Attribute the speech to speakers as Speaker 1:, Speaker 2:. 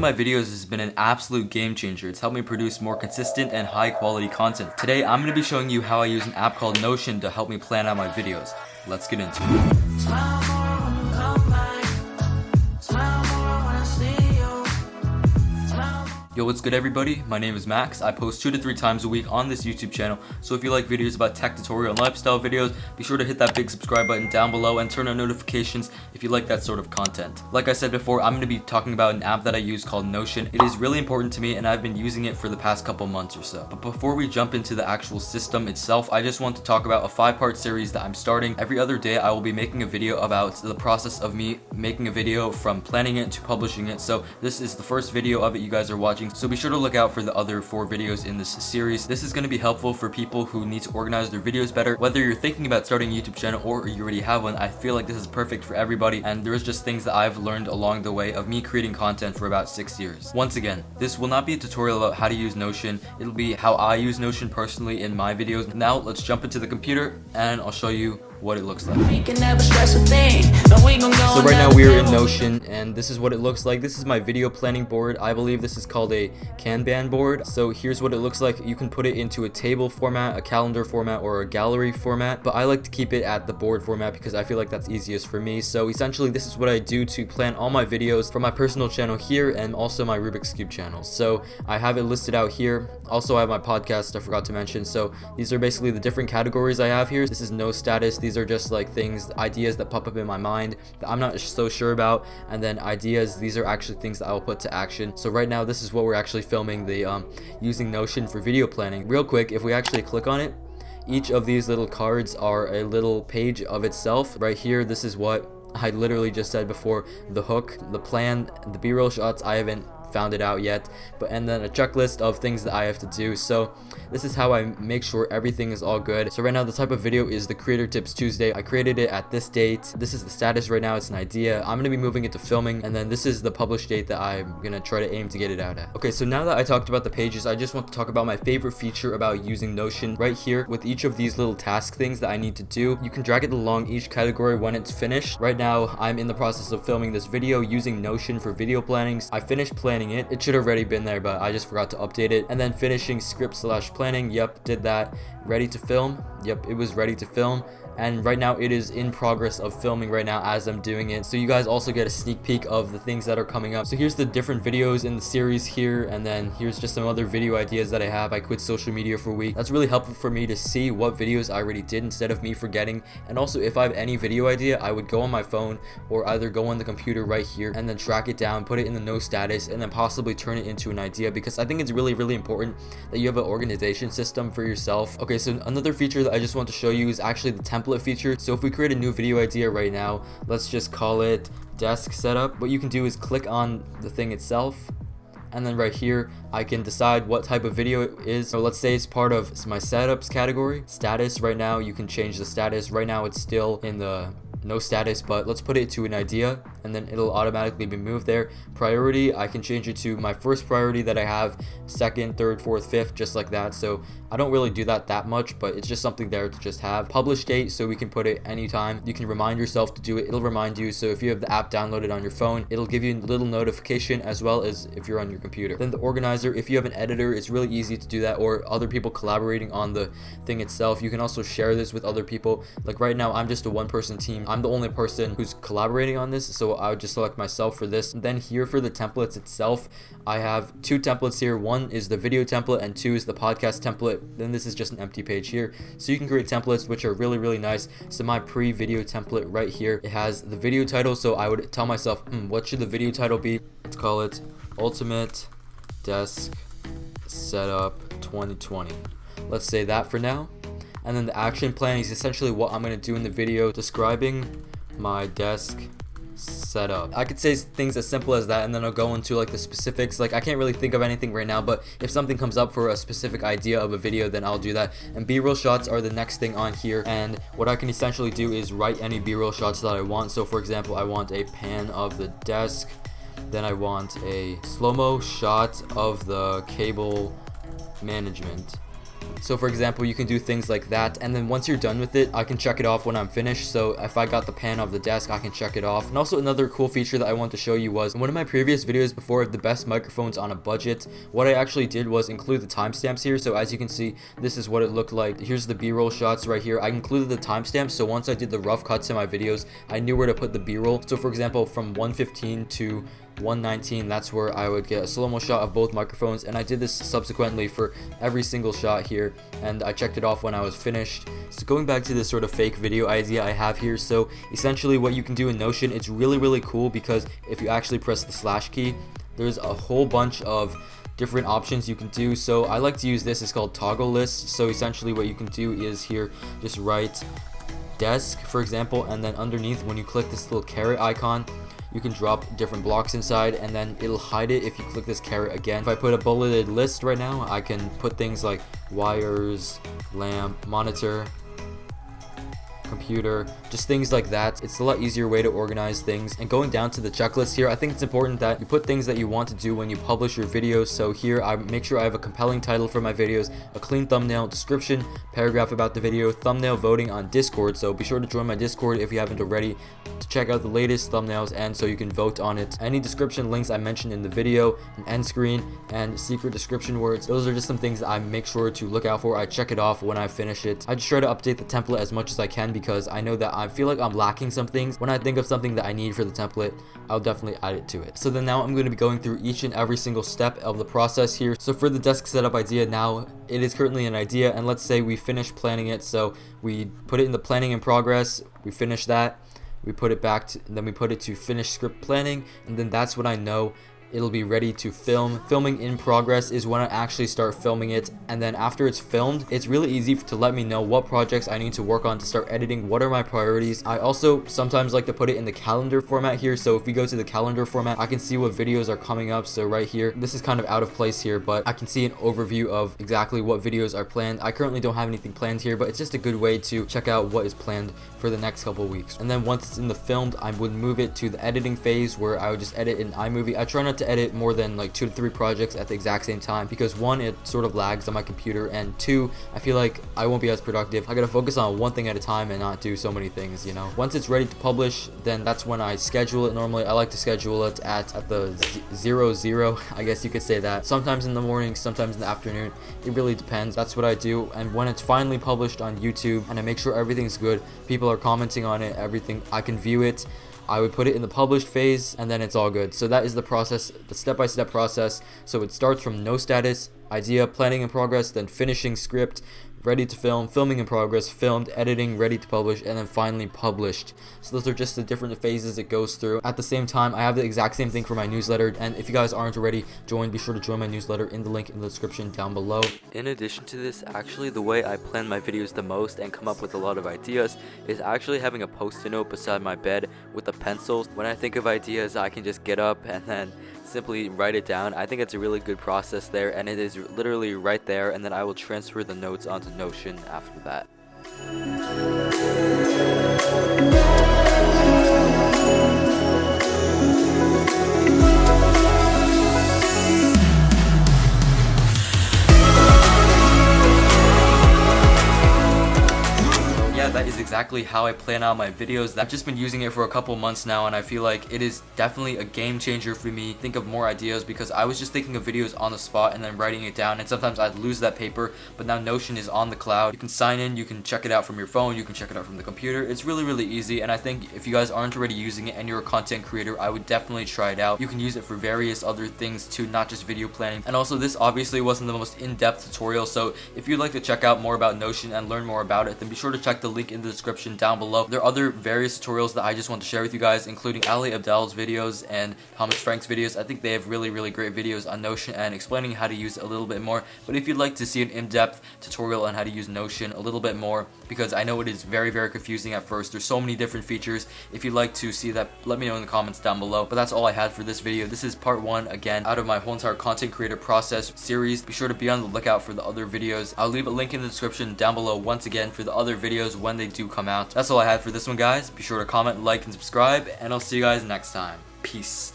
Speaker 1: my videos has been an absolute game changer. It's helped me produce more consistent and high quality content. Today, I'm going to be showing you how I use an app called Notion to help me plan out my videos. Let's get into it. Yo, what's good everybody? My name is Max. I post 2 to 3 times a week on this YouTube channel, so if you like videos about tech tutorial and lifestyle videos, be sure to hit that big subscribe button down below and turn on notifications if you like that sort of content. Like I said before, I'm going to be talking about an app that I use called Notion. It is really important to me and I've been using it for the past couple months or so. But before we jump into the actual system itself, I just want to talk about a 5-part series that I'm starting. Every other day I will be making a video about the process of me making a video from planning it to publishing it. So this is the first video of it you guys are watching. So be sure to look out for the other 4 videos in this series. This is going to be helpful for people who need to organize their videos better. Whether you're thinking about starting a YouTube channel or you already have one, I feel like this is perfect for everybody, and there's just things that I've learned along the way of me creating content for about 6 years. Once again, this will not be a tutorial about how to use Notion. It'll be how I use Notion personally in my videos. Now let's jump into the computer and I'll show you what it looks like. So right now we are in Notion and this is what it looks like. This is my video planning board. I believe this is called a Kanban board. So here's what it looks like. You can put it into a table format, a calendar format, or a gallery format, but I like to keep it at the board format because I feel like that's easiest for me. So essentially this is what I do to plan all my videos for my personal channel here and also my Rubik's Cube channel. So I have it listed out here. Also I have my podcast I forgot to mention. So these are basically the different categories I have here. This is no status. These are just like things, ideas that pop up in my mind that I'm not so sure about, and then ideas, these are actually things that I'll put to action. So right now this is what we're actually filming, the using Notion for video planning. Real quick, if we actually click on it, each of these little cards are a little page of itself. Right here, this is what I literally just said before: the hook, the plan, the B-roll shots. I haven't found it out yet, and then a checklist of things that I have to do. So this is how I make sure everything is all good. So right now the type of video is the Creator Tips Tuesday. I created it at this date. This is the status right now. It's an idea. I'm going to be moving it to filming, and then this is the published date that I'm going to try to aim to get it out at. Okay, so now that I talked about the pages, I just want to talk about my favorite feature about using Notion. Right here with each of these little task things that I need to do, you can drag it along each category when it's finished. Right now I'm in the process of filming this video using Notion for video planning. I finished planning it should have already been there, but I just forgot to update it. And then finishing script/planning, yep, did that. Ready to film, yep, it was ready to film. And right now it is in progress of filming right now as I'm doing it, so you guys also get a sneak peek of the things that are coming up. So here's the different videos in the series here, and then here's just some other video ideas that I have. I quit social media for a week. That's really helpful for me to see what videos I already did instead of me forgetting. And also if I have any video idea, I would go on my phone or either go on the computer right here and then track it down, put it in the no status, and then possibly turn it into an idea, because I think it's really important that you have an organization system for yourself. Okay, so another feature that I just want to show you is actually the template feature. So if we create a new video idea right now, let's just call it desk setup. What you can do is click on the thing itself, and then right here I can decide what type of video it is. So let's say it's part of my setups category. Status, right now you can change the status. Right now it's still in the no status, but let's put it to an idea and then it'll automatically be moved there. Priority, I can change it to my first priority that I have, second, third, fourth, fifth, just like that. So I don't really do that much, but it's just something there to just have. Publish date, so we can put it anytime. You can remind yourself to do it. It'll remind you. So if you have the app downloaded on your phone, it'll give you a little notification, as well as if you're on your computer. Then the organizer, if you have an editor, it's really easy to do that, or other people collaborating on the thing itself. You can also share this with other people. Like right now I'm just a 1-person team. I'm the only person who's collaborating on this, so I would just select myself for this. And then here for the templates itself, I have 2 templates here. 1 is the video template and 2 is the podcast template. Then this is just an empty page here, so you can create templates which are really nice. So my pre-video template right here, it has the video title, so I would tell myself, what should the video title be? Let's call it Ultimate Desk Setup 2020. Let's say that for now. And then the action plan is essentially what I'm going to do in the video, describing my desk setup. I could say things as simple as that, and then I'll go into like the specifics. Like I can't really think of anything right now, but if something comes up for a specific idea of a video, then I'll do that. And B-roll shots are the next thing on here, and what I can essentially do is write any B-roll shots that I want. So for example, I want a pan of the desk, then I want a slow-mo shot of the cable management, So for example, you can do things like that, and then once you're done with it, I can check it off when I'm finished. So if I got the pan off the desk, I can check it off. And also another cool feature that I want to show you was in one of my previous videos before of the best microphones on a budget, what I actually did was include the timestamps here. So as you can see, this is what it looked like. Here's the b-roll shots right here. I included the timestamps, so once I did the rough cuts in my videos, I knew where to put the b-roll. So for example, from 115 to 119, that's where I would get a slow-mo shot of both microphones, and I did this subsequently for every single shot here, and I checked it off when I was finished. So going back to this sort of fake video idea I have here, so essentially what you can do in Notion, it's really cool because if you actually press the slash key, there's a whole bunch of different options you can do. So I like to use this, it's called toggle list. So essentially what you can do is here, just write desk for example, and then underneath when you click this little caret icon, you can drop different blocks inside, and then it'll hide it if you click this caret again. If I put a bulleted list right now, I can put things like wires, lamp, monitor, computer, just things like that. It's a lot easier way to organize things. And going down to the checklist here, I think it's important that you put things that you want to do when you publish your videos. So here I make sure I have a compelling title for my videos, a clean thumbnail, description, paragraph about the video, thumbnail voting on Discord. So be sure to join my Discord if you haven't already to check out the latest thumbnails, and so you can vote on it. Any description links I mentioned in the video, an end screen, and secret description words, those are just some things that I make sure to look out for. I check it off when I finish it. I just try to update the template as much as I can because I know that I feel like I'm lacking some things. When I think of something that I need for the template, I'll definitely add it to it. So then now I'm going to be going through each and every single step of the process here. So for the desk setup idea, now it is currently an idea, and let's say we finish planning it. So we put it in the planning in progress, we finish that, we put it back to, then we put it to finish script planning, and then that's when I know it'll be ready to film. Filming in progress is when I actually start filming it, and then after it's filmed, it's really easy to let me know what projects I need to work on to start editing, what are my priorities. I also sometimes like to put it in the calendar format here, so if we go to the calendar format, I can see what videos are coming up. So right here, this is kind of out of place here, but I can see an overview of exactly what videos are planned. I currently don't have anything planned here, but it's just a good way to check out what is planned for the next couple weeks. And then once it's in the filmed, I would move it to the editing phase where I would just edit in iMovie. I try not to edit more than like 2 to 3 projects at the exact same time because 1, it sort of lags on my computer, and 2, I feel like I won't be as productive. I gotta focus on one thing at a time and not do so many things, you know. Once it's ready to publish, then that's when I schedule it. Normally I like to schedule it at the 00, I guess you could say that. Sometimes in the morning, sometimes in the afternoon, it really depends. That's what I do. And when it's finally published on YouTube and I make sure everything's good, people are commenting on it, everything, I can view it, I would put it in the published phase, and then it's all good. So that is the process, the step-by-step process. So it starts from no status, idea, planning in progress, then finishing script, ready to film, filming in progress, filmed, editing, ready to publish, and then finally published. So those are just the different phases it goes through. At the same time, I have the exact same thing for my newsletter, and if you guys aren't already joined, be sure to join my newsletter in the link in the description down below. In addition to this, actually the way I plan my videos the most and come up with a lot of ideas is actually having a post-it note beside my bed with a pencil. When I think of ideas, I can just get up and then simply write it down. I think it's a really good process there, and it is literally right there, and then I will transfer the notes onto Notion after that. That is exactly how I plan out my videos. I've just been using it for a couple months now, and I feel like it is definitely a game changer for me. Think of more ideas, because I was just thinking of videos on the spot and then writing it down, and sometimes I'd lose that paper. But now Notion is on the cloud. You can sign in, you can check it out from your phone, you can check it out from the computer. It's really easy, and I think if you guys aren't already using it and you're a content creator, I would definitely try it out. You can use it for various other things too, not just video planning. And also, this obviously wasn't the most in-depth tutorial, so if you'd like to check out more about Notion and learn more about it, then be sure to check the link in the description down below. There are other various tutorials that I just want to share with you guys, including Ali Abdal's videos and Thomas Frank's videos. I think they have really great videos on Notion and explaining how to use it a little bit more. But if you'd like to see an in-depth tutorial on how to use Notion a little bit more, because I know it is very confusing at first, there's so many different features. If you'd like to see that, let me know in the comments down below. But that's all I had for this video. This is part 1 again out of my whole entire content creator process series. Be sure to be on the lookout for the other videos. I'll leave a link in the description down below once again for the other videos when they do come out. That's all I had for this one, guys. Be sure to comment, like, and subscribe, and I'll see you guys next time. Peace.